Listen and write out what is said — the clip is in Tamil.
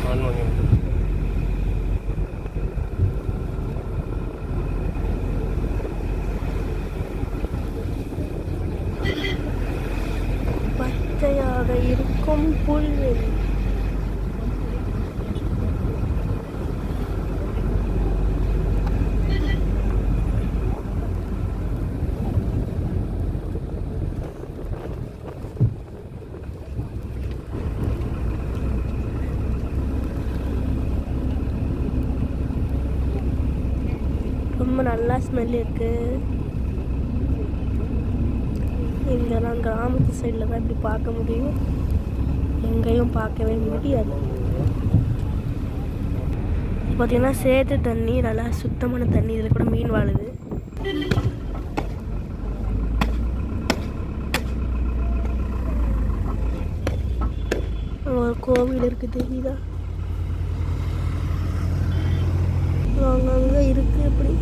ஆன் பண்ணி பச்சையாக இருக்கும் புல்வெளி. ரொம்ப நல்லா ஸ்மெல் இருக்கு. இங்கெல்லாம் கிராமத்து சைடில் தான் இப்படி பார்க்க முடியும், எங்கேயும் பார்க்கவே முடியாது. பார்த்தீங்கன்னா சேத்து தண்ணி, நல்லா சுத்தமான தண்ணி. இதில் கூட மீன் வாழுது. ஒரு கோவில் இருக்குது, தெரியுதா? அங்கங்கே இருக்குது. எப்படி